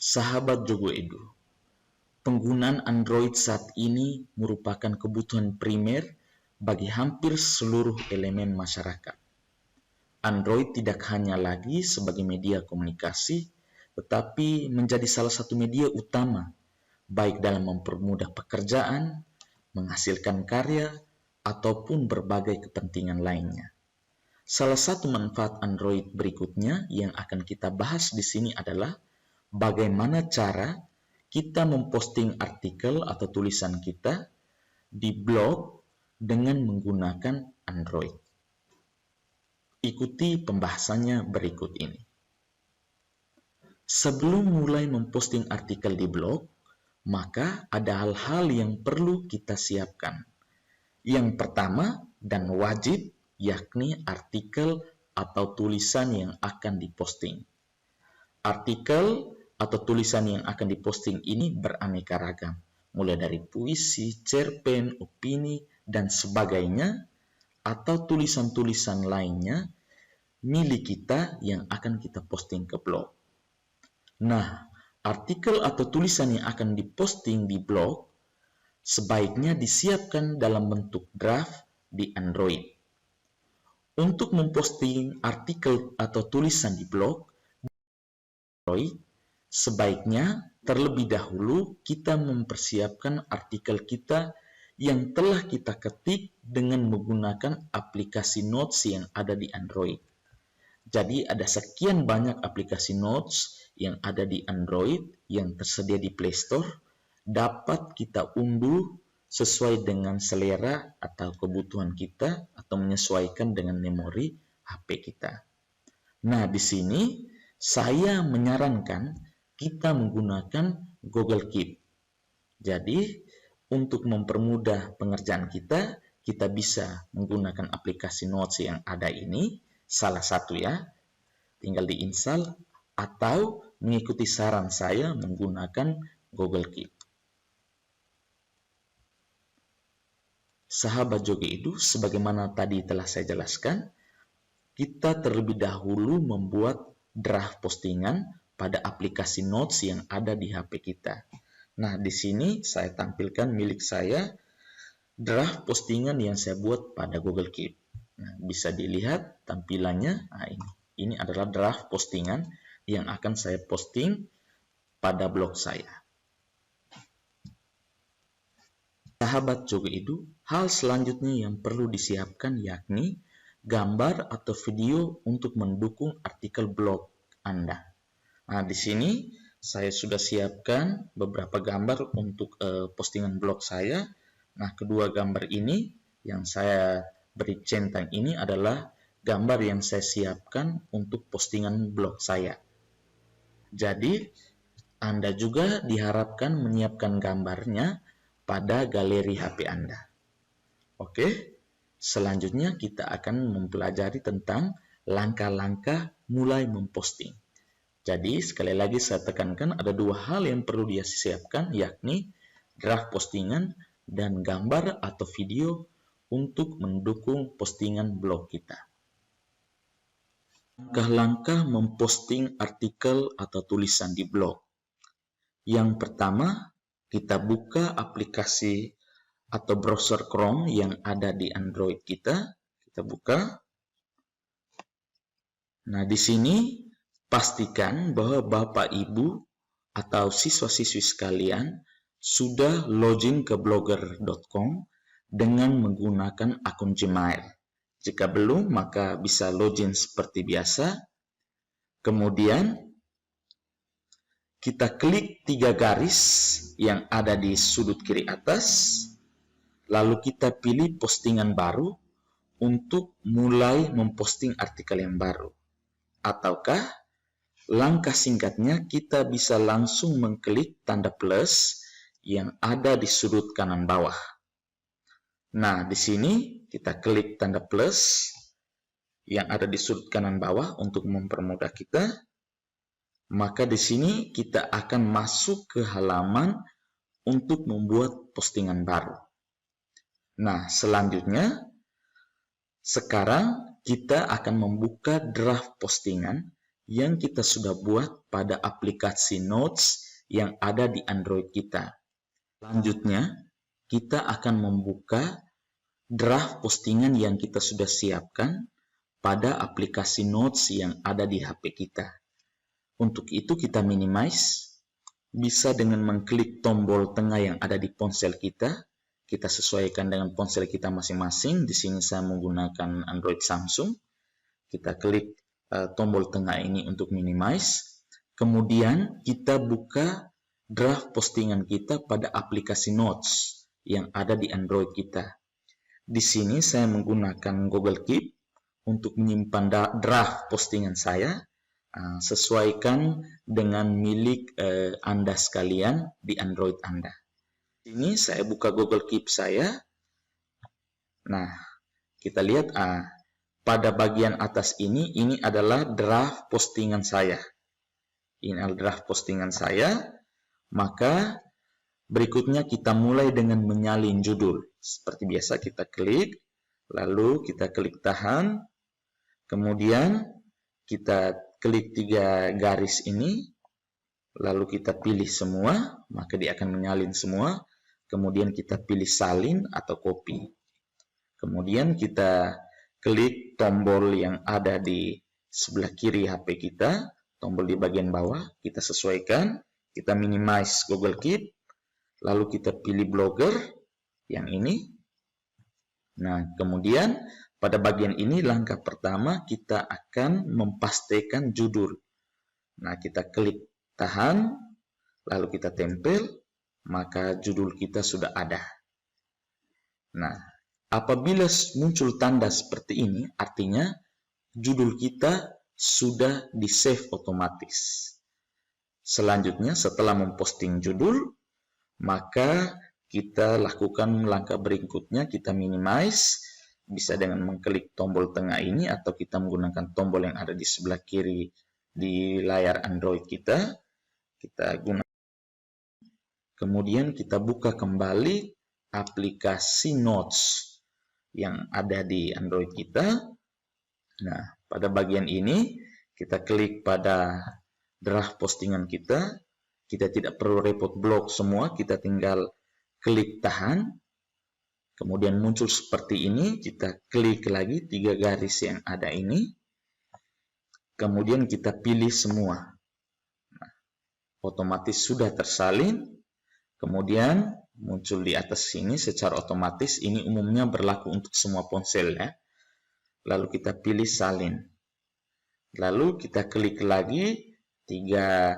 Sahabat Jogo Edu, penggunaan Android saat ini merupakan kebutuhan primer bagi hampir seluruh elemen masyarakat. Android tidak hanya lagi sebagai media komunikasi, tetapi menjadi salah satu media utama, baik dalam mempermudah pekerjaan, menghasilkan karya, ataupun berbagai kepentingan lainnya. Salah satu manfaat Android berikutnya yang akan kita bahas di sini adalah bagaimana cara kita memposting artikel atau tulisan kita di blog dengan menggunakan Android. Ikuti pembahasannya berikut ini. Sebelum mulai memposting artikel di blog, maka ada hal-hal yang perlu kita siapkan. Yang pertama dan wajib, yakni artikel atau tulisan yang akan diposting. Artikel atau tulisan yang akan diposting ini beraneka ragam, mulai dari puisi, cerpen, opini, dan sebagainya, atau tulisan-tulisan lainnya milik kita yang akan kita posting ke blog. Nah, artikel atau tulisan yang akan diposting di blog sebaiknya disiapkan dalam bentuk draft di Android. Untuk memposting artikel atau tulisan di blog Android, sebaiknya terlebih dahulu kita mempersiapkan artikel kita yang telah kita ketik dengan menggunakan aplikasi Notes yang ada di Android. Jadi ada sekian banyak aplikasi Notes yang ada di Android yang tersedia di Play Store, dapat kita unduh sesuai dengan selera atau kebutuhan kita atau menyesuaikan dengan memori HP kita. Nah, di sini saya menyarankan kita menggunakan Google Keep. Jadi, untuk mempermudah pengerjaan kita, kita bisa menggunakan aplikasi Notes yang ada ini, salah satu ya, tinggal diinstal atau mengikuti saran saya menggunakan Google Keep. Sahabat Jogo Edu, sebagaimana tadi telah saya jelaskan, kita terlebih dahulu membuat draft postingan pada aplikasi Notes yang ada di HP kita. Nah, di sini saya tampilkan milik saya draft postingan yang saya buat pada Google Keep. Nah, bisa dilihat tampilannya. Nah, ini adalah draft postingan yang akan saya posting pada blog saya. Sahabat Jogo Edu, hal selanjutnya yang perlu disiapkan yakni gambar atau video untuk mendukung artikel blog Anda. Nah, di sini saya sudah siapkan beberapa gambar untuk postingan blog saya. Nah, kedua gambar ini yang saya beri centang ini adalah gambar yang saya siapkan untuk postingan blog saya. Jadi, Anda juga diharapkan menyiapkan gambarnya pada galeri HP Anda. Oke, selanjutnya kita akan mempelajari tentang langkah-langkah mulai memposting. Jadi, sekali lagi saya tekankan ada dua hal yang perlu disiapkan, yakni draft postingan dan gambar atau video untuk mendukung postingan blog kita. Langkah-langkah memposting artikel atau tulisan di blog. Yang pertama, kita buka aplikasi atau browser Chrome yang ada di Android kita. Kita buka. Nah, di sini pastikan bahwa Bapak Ibu atau siswa-siswi sekalian sudah login ke blogger.com dengan menggunakan akun Gmail. Jika belum, maka bisa login seperti biasa. Kemudian, kita klik 3 garis yang ada di sudut kiri atas, lalu kita pilih postingan baru untuk mulai memposting artikel yang baru. Ataukah langkah singkatnya kita bisa langsung mengklik tanda plus yang ada di sudut kanan bawah. Nah, di sini kita klik tanda plus yang ada di sudut kanan bawah untuk mempermudah kita. Maka di sini kita akan masuk ke halaman untuk membuat postingan baru. Nah, selanjutnya sekarang kita akan membuka draft postingan yang kita sudah buat pada aplikasi Notes yang ada di Android kita. Selanjutnya, kita akan membuka draft postingan yang kita sudah siapkan pada aplikasi Notes yang ada di HP kita. Untuk itu kita minimize, bisa dengan mengklik tombol tengah yang ada di ponsel kita. Kita sesuaikan dengan ponsel kita masing-masing. Di sini saya menggunakan Android Samsung. Kita klik tombol tengah ini untuk minimize. Kemudian kita buka draft postingan kita pada aplikasi Notes yang ada di Android kita. Di sini saya menggunakan Google Keep untuk menyimpan draft postingan saya. Sesuaikan dengan milik Anda sekalian di Android Anda. Ini saya buka Google Keep saya. Nah, kita lihat pada bagian atas ini adalah draft postingan saya. Ini adalah draft postingan saya. Maka berikutnya kita mulai dengan menyalin judul. Seperti biasa kita klik, lalu kita klik tahan, kemudian kita klik 3 garis ini, lalu kita pilih semua, maka dia akan menyalin semua. Kemudian kita pilih salin atau copy. Kemudian kita klik tombol yang ada di sebelah kiri HP kita, tombol di bagian bawah, kita sesuaikan, kita minimize Google Keep, lalu kita pilih Blogger, yang ini. Nah, kemudian pada bagian ini langkah pertama kita akan memastikan judul. Nah, kita klik tahan, lalu kita tempel, maka judul kita sudah ada. Nah, apabila muncul tanda seperti ini, artinya judul kita sudah di-save otomatis. Selanjutnya, setelah memposting judul, maka kita lakukan langkah berikutnya, kita minimize, bisa dengan mengklik tombol tengah ini atau kita menggunakan tombol yang ada di sebelah kiri di layar Android kita. Kita gunakan. Kemudian kita buka kembali aplikasi Notes yang ada di Android kita. Nah, pada bagian ini kita klik pada draft postingan kita. Kita tidak perlu repot blok semua, kita tinggal klik tahan. Kemudian muncul seperti ini, kita klik lagi 3 garis yang ada ini. Kemudian kita pilih semua. Nah, otomatis sudah tersalin. Kemudian muncul di atas sini secara otomatis. Ini umumnya berlaku untuk semua ponsel ya. Lalu kita pilih salin. Lalu kita klik lagi 3.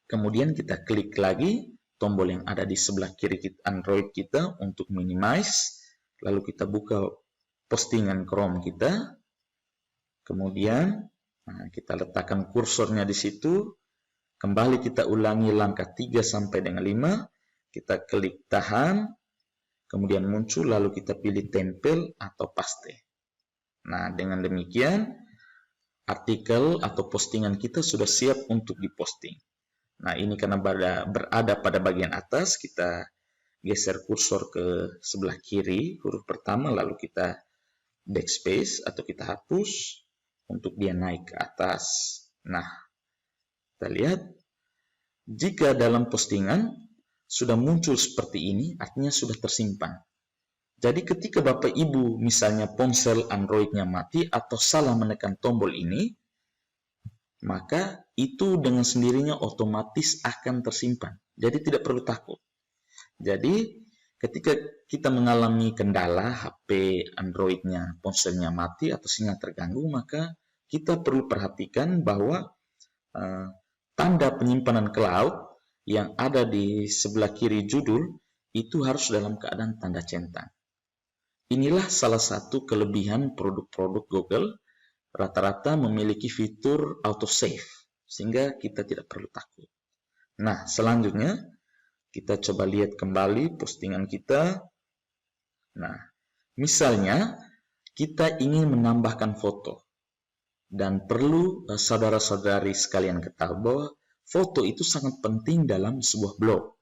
Kemudian kita klik lagi tombol yang ada di sebelah kiri Android kita untuk minimize. Lalu kita buka postingan Chrome kita. Kemudian kita letakkan kursornya di situ. Kembali kita ulangi langkah 3 sampai dengan 5. Kita klik tahan. Kemudian muncul lalu kita pilih tempel atau paste. Nah, dengan demikian artikel atau postingan kita sudah siap untuk diposting. Nah, ini karena berada pada bagian atas, kita geser kursor ke sebelah kiri, huruf pertama, lalu kita backspace atau kita hapus untuk dia naik ke atas. Nah, kita lihat, jika dalam postingan sudah muncul seperti ini, artinya sudah tersimpan. Jadi ketika Bapak Ibu misalnya ponsel Android-nya mati atau salah menekan tombol ini, maka itu dengan sendirinya otomatis akan tersimpan. Jadi tidak perlu takut. Jadi ketika kita mengalami kendala HP Android-nya, ponselnya mati atau sinyal terganggu, maka kita perlu perhatikan bahwa tanda penyimpanan cloud yang ada di sebelah kiri judul itu harus dalam keadaan tanda centang. Inilah salah satu kelebihan produk-produk Google. Rata-rata memiliki fitur autosave, sehingga kita tidak perlu takut. Nah, selanjutnya kita coba lihat kembali postingan kita. Nah, misalnya kita ingin menambahkan foto, dan perlu saudara-saudari sekalian ketahui bahwa foto itu sangat penting dalam sebuah blog.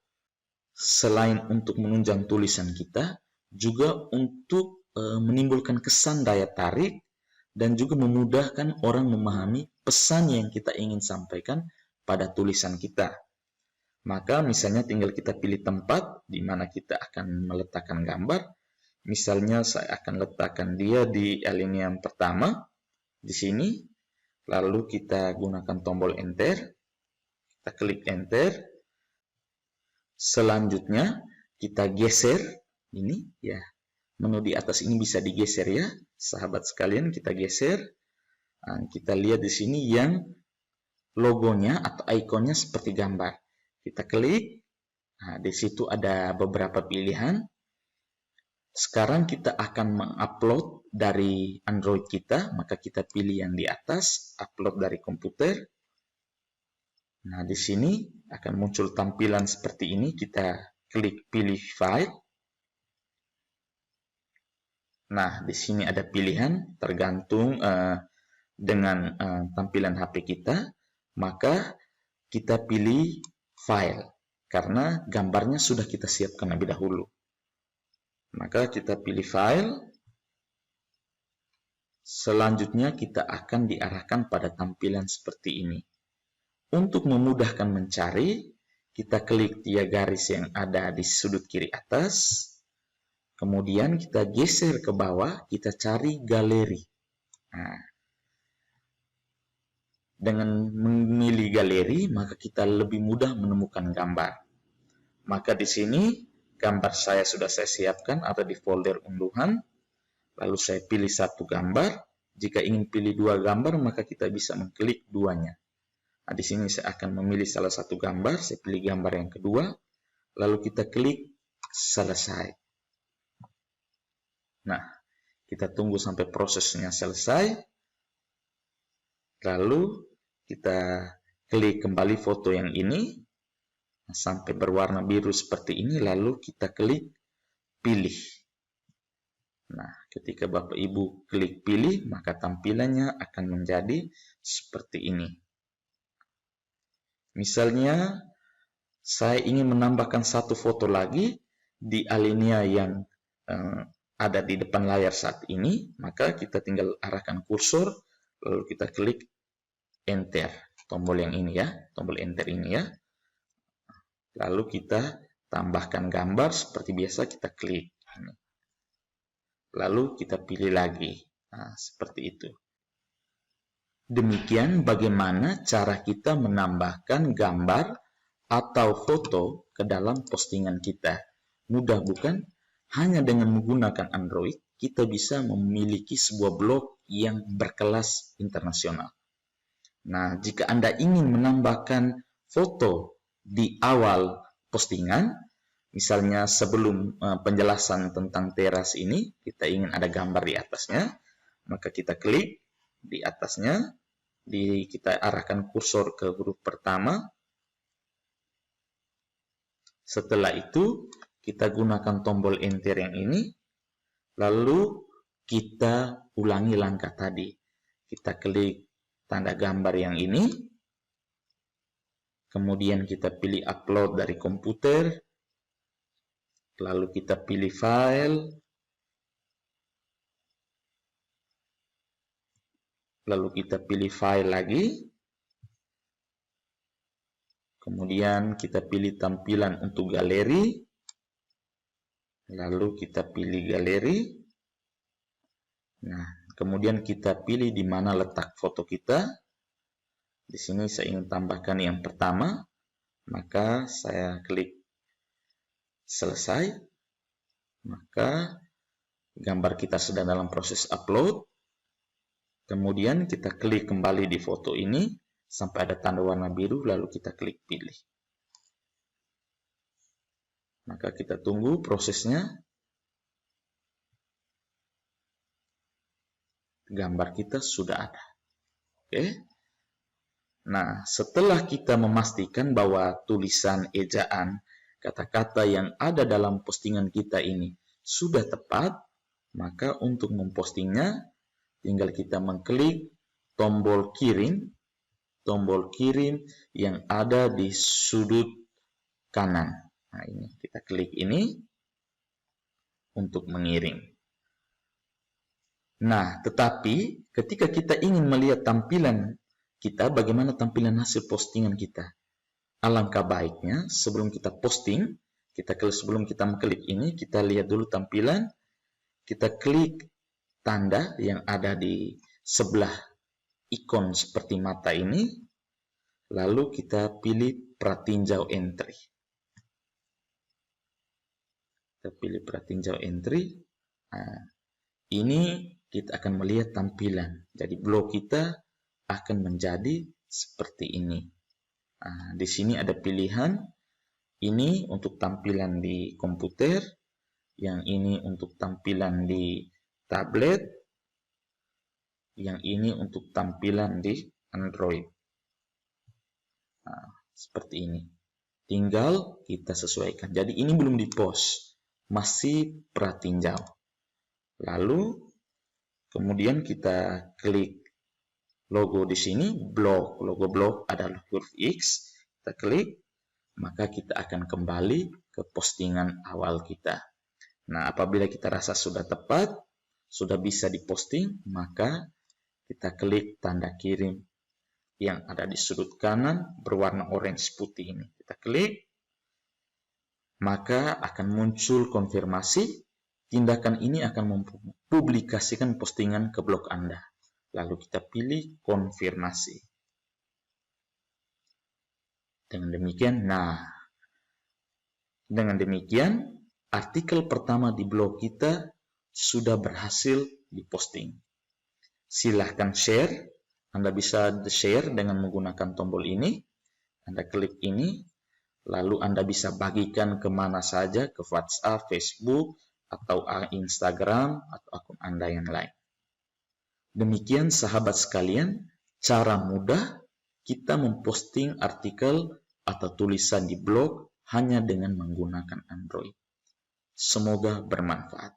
Selain untuk menunjang tulisan kita, juga untuk menimbulkan kesan daya tarik dan juga memudahkan orang memahami pesan yang kita ingin sampaikan pada tulisan kita. Maka misalnya tinggal kita pilih tempat di mana kita akan meletakkan gambar. Misalnya saya akan letakkan dia di alinea pertama di sini. Lalu kita gunakan tombol enter. Kita klik enter. Selanjutnya kita geser ini ya. Menu di atas ini bisa digeser ya, sahabat sekalian, kita geser. Nah, kita lihat di sini yang logonya atau ikonnya seperti gambar. Kita klik, nah, di situ ada beberapa pilihan. Sekarang kita akan mengupload dari Android kita, maka kita pilih yang di atas, upload dari komputer. Nah, di sini akan muncul tampilan seperti ini, kita klik pilih file. Nah, di sini ada pilihan tergantung dengan tampilan HP kita, maka kita pilih file, karena gambarnya sudah kita siapkan lebih dahulu. Maka kita pilih file. Selanjutnya kita akan diarahkan pada tampilan seperti ini. Untuk memudahkan mencari, kita klik 3 garis yang ada di sudut kiri atas. Kemudian kita geser ke bawah, kita cari galeri. Nah, dengan memilih galeri, maka kita lebih mudah menemukan gambar. Maka di sini gambar saya sudah saya siapkan, ada di folder unduhan. Lalu saya pilih satu gambar. Jika ingin pilih 2 gambar, maka kita bisa mengklik duanya. Nah, di sini saya akan memilih salah satu gambar. Saya pilih gambar yang kedua. Lalu kita klik selesai. Nah, kita tunggu sampai prosesnya selesai. Lalu kita klik kembali foto yang ini sampai berwarna biru seperti ini, lalu kita klik pilih. Nah, ketika Bapak Ibu klik pilih, maka tampilannya akan menjadi seperti ini. Misalnya saya ingin menambahkan satu foto lagi di alinea yang ada di depan layar saat ini, maka kita tinggal arahkan kursor, lalu kita klik enter, tombol yang ini ya, tombol enter ini ya. Lalu kita tambahkan gambar seperti biasa, kita klik. Lalu kita pilih lagi. Nah, seperti itu. Demikian bagaimana cara kita menambahkan gambar atau foto ke dalam postingan kita. Mudah bukan? Hanya dengan menggunakan Android, kita bisa memiliki sebuah blog yang berkelas internasional. Nah, jika Anda ingin menambahkan foto di awal postingan, misalnya sebelum penjelasan tentang teras ini, kita ingin ada gambar di atasnya, maka kita klik di atasnya, kita arahkan kursor ke huruf pertama. Setelah itu, kita gunakan tombol enter yang ini, lalu kita ulangi langkah tadi. Kita klik tanda gambar yang ini, kemudian kita pilih upload dari komputer, lalu kita pilih file, lalu kita pilih file lagi, kemudian kita pilih tampilan untuk galeri, lalu kita pilih galeri. Nah, kemudian kita pilih di mana letak foto kita. Di sini saya ingin tambahkan yang pertama, maka saya klik selesai. Maka gambar kita sedang dalam proses upload. Kemudian kita klik kembali di foto ini sampai ada tanda warna biru, lalu kita klik pilih. Maka kita tunggu prosesnya. Gambar kita sudah ada. Oke. Nah, setelah kita memastikan bahwa tulisan, ejaan, kata-kata yang ada dalam postingan kita ini sudah tepat, maka untuk mempostingnya tinggal kita mengklik tombol kirim yang ada di sudut kanan. Nah, ini kita klik ini untuk mengirim. Nah, tetapi ketika kita ingin melihat tampilan kita, bagaimana tampilan hasil postingan kita, alangkah baiknya sebelum kita posting, sebelum kita mengklik ini, kita lihat dulu tampilan, kita klik tanda yang ada di sebelah ikon seperti mata ini, lalu kita pilih pratinjau entry. Kita pilih pratinjau entry. Nah, ini kita akan melihat tampilan. Jadi blog kita akan menjadi seperti ini. Nah, di sini ada pilihan. Ini untuk tampilan di komputer, yang ini untuk tampilan di tablet, yang ini untuk tampilan di Android. Nah, seperti ini. Tinggal kita sesuaikan. Jadi ini belum di-post, masih pratinjau. Lalu kemudian kita klik logo di sini, blog. Logo blog adalah huruf X. Kita klik, maka kita akan kembali ke postingan awal kita. Nah, apabila kita rasa sudah tepat, sudah bisa diposting, maka kita klik tanda kirim yang ada di sudut kanan berwarna orange putih ini. Kita klik, maka akan muncul konfirmasi. Tindakan ini akan mempublikasikan postingan ke blog Anda. Lalu kita pilih konfirmasi. Dengan demikian, artikel pertama di blog kita sudah berhasil diposting. Silahkan share. Anda bisa share dengan menggunakan tombol ini. Anda klik ini, lalu Anda bisa bagikan kemana saja, ke WhatsApp, Facebook, atau Instagram, atau akun Anda yang lain. Demikian sahabat sekalian, cara mudah kita memposting artikel atau tulisan di blog hanya dengan menggunakan Android. Semoga bermanfaat.